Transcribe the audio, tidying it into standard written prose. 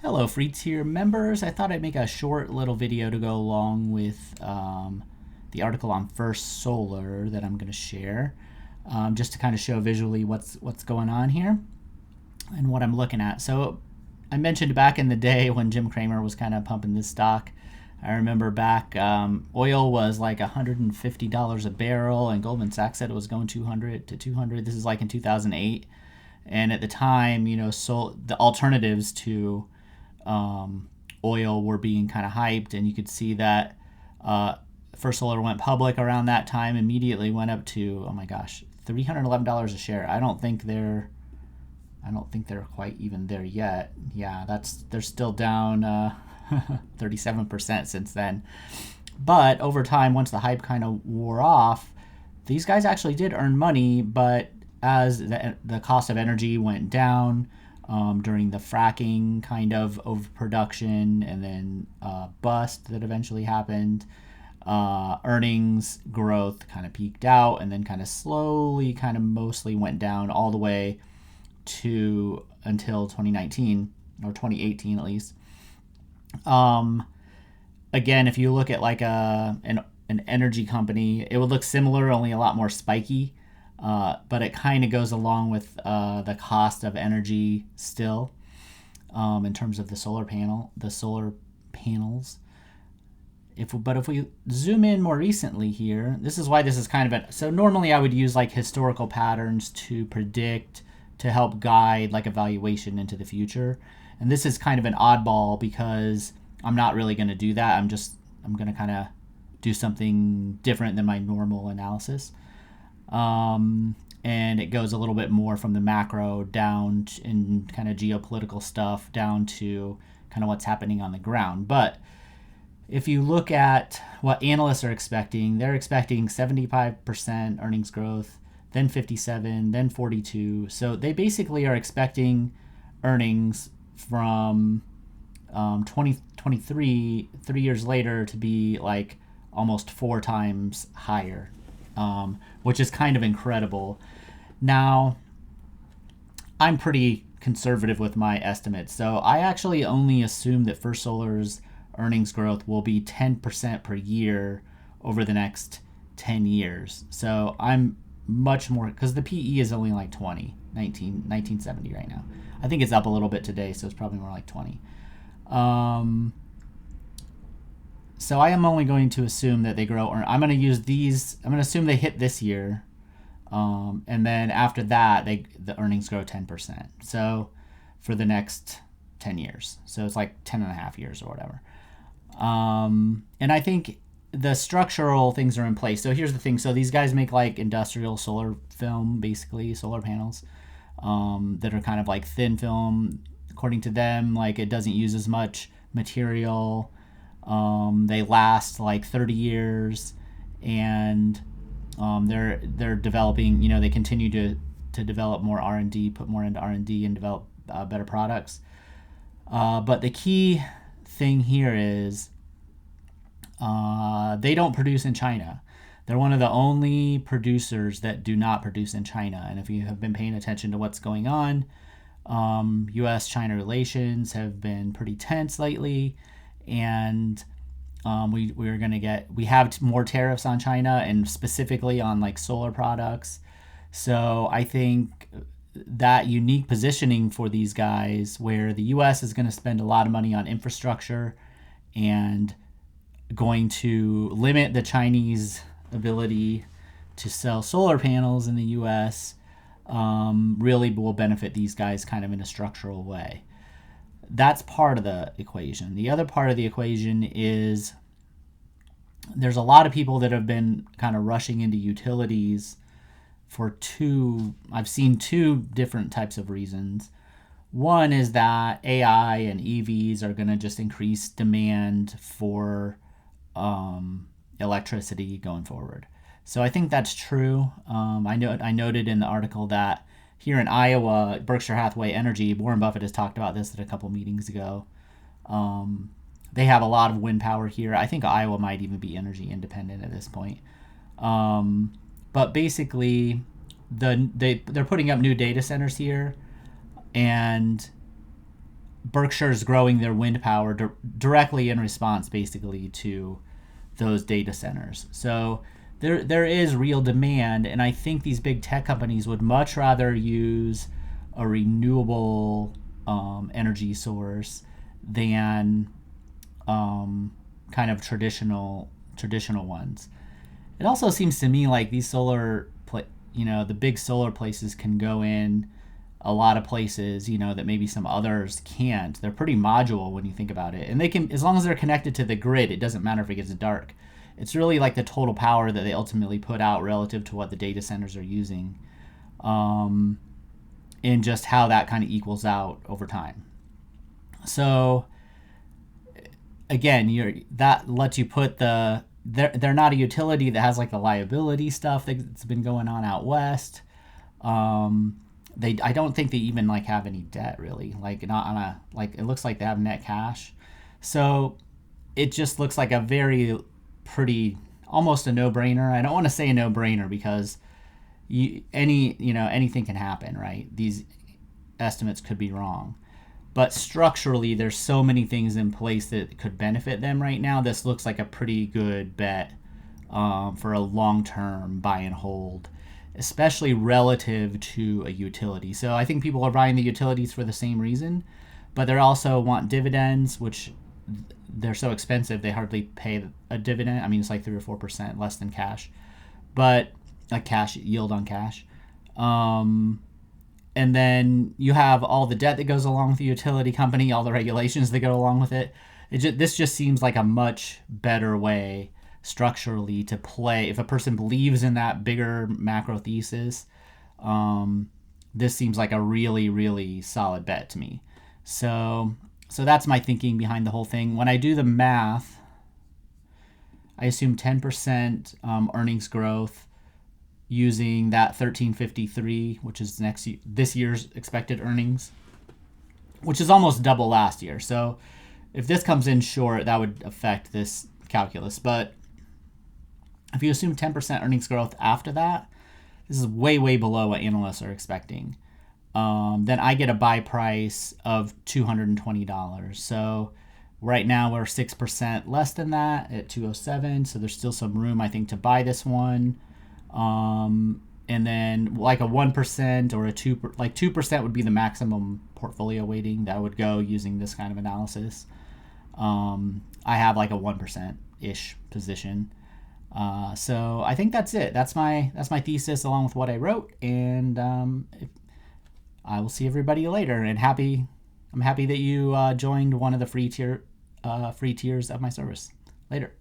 Hello, free tier members. I thought I'd make a short little video to go along with the article on First Solar that I'm going to share, just to kind of show visually what's going on here and what I'm looking at. So I mentioned back in the day when Jim Cramer was kind of pumping this stock. I remember back oil was like $150 a barrel, and Goldman Sachs said it was going 200 to 200. This is like in 2008, and at the time, the alternatives to oil were being kind of hyped, and you could see that First Solar went public around that time. Immediately went up to, oh my gosh, $311 a share. I don't think they're quite even there yet. Yeah, they're still down 37% since then. But over time, once the hype kind of wore off, these guys actually did earn money, but as the cost of energy went down during the fracking kind of overproduction and then bust that eventually happened, earnings growth kind of peaked out and then kind of slowly, kind of mostly went down all the way to until 2019 or 2018 at least. Again, if you look at like an energy company, it would look similar, only a lot more spiky. But it kind of goes along with the cost of energy still, in terms of the solar panels. If we zoom in more recently here, this is why this is kind of so normally I would use like historical patterns to predict, to help guide like a valuation into the future. And this is kind of an oddball because I'm not really going to do that. I'm going to kind of do something different than my normal analysis. And it goes a little bit more from the macro down in kind of geopolitical stuff down to kind of what's happening on the ground. But if you look at what analysts are expecting, they're expecting 75% earnings growth, then 57, then 42. So they basically are expecting earnings from 2023, 3 years later, to be like almost 4 times higher, which is kind of incredible. Now, I'm pretty conservative with my estimates, so I actually only assume that First Solar's earnings growth will be 10% per year over the next 10 years. So I'm much more, because the PE is only like 1970 right now. I think it's up a little bit today, so it's probably more like 20. So I am only going to assume that they grow, or I'm going to use these, I'm going to assume they hit this year. And then after that, the earnings grow 10%. So for the next 10 years. So it's like 10 and a half years or whatever. And I think the structural things are in place. So here's the thing. So these guys make like industrial solar film, basically solar panels, that are kind of like thin film. According to them, like it doesn't use as much material. They last like 30 years, and they're developing. They continue to develop more R&D, put more into R&D, and develop better products. But the key thing here is they don't produce in China. They're one of the only producers that do not produce in China. And if you have been paying attention to what's going on, U.S.-China relations have been pretty tense lately, and we have more tariffs on China, and specifically on like solar products. So I think that unique positioning for these guys, where the U.S. is going to spend a lot of money on infrastructure and going to limit the Chinese ability to sell solar panels in the U.S., really will benefit these guys kind of in a structural way. That's part of the equation. The other part of the equation is there's a lot of people that have been kind of rushing into utilities I've seen two different types of reasons. One is that AI and EVs are going to just increase demand for electricity going forward. So I think that's true. I noted in the article that here in Iowa, Berkshire Hathaway Energy, Warren Buffett has talked about this at a couple meetings ago. They have a lot of wind power here. I think Iowa might even be energy independent at this point. But basically, they're putting up new data centers here, and Berkshire's growing their wind power directly in response, basically, to those data centers. So there is real demand, and I think these big tech companies would much rather use a renewable energy source than kind of traditional ones. It also seems to me like these the big solar places can go in a lot of places, that maybe some others can't. They're pretty modular when you think about it. And they can, as long as they're connected to the grid, it doesn't matter if it gets dark. It's really like the total power that they ultimately put out relative to what the data centers are using, and just how that kind of equals out over time. So again, that lets you put they're not a utility that has like the liability stuff that's been going on out west. I don't think they even like have any debt really, like not on a, like it looks like they have net cash. So it just looks like a very pretty, almost a no-brainer. I don't want to say a no-brainer because anything can happen, right? These estimates could be wrong. But structurally, there's so many things in place that could benefit them right now. This looks like a pretty good bet for a long-term buy and hold, especially relative to a utility. So I think people are buying the utilities for the same reason, but they also want dividends, which they're so expensive they hardly pay a dividend. I mean, it's like 3 or 4% less than cash, but like cash yield on cash. And then you have all the debt that goes along with the utility company, all the regulations that go along with it. This just seems like a much better way structurally to play. If a person believes in that bigger macro thesis, this seems like a really, really solid bet to me. So that's my thinking behind the whole thing. When I do the math, I assume 10% earnings growth using that 1353, which is this year's expected earnings, which is almost double last year. So if this comes in short, that would affect this calculus. But if you assume 10% earnings growth after that, this is way, way below what analysts are expecting. Then I get a buy price of $220. So right now we're 6% less than that at 207. So there's still some room, I think, to buy this one. And then like a 1% or a 2% would be the maximum portfolio weighting that would go using this kind of analysis. I have like a 1% ish position. So I think that's it. That's my thesis along with what I wrote. And I will see everybody later. And I'm happy that you joined one of the free tiers of my service. Later.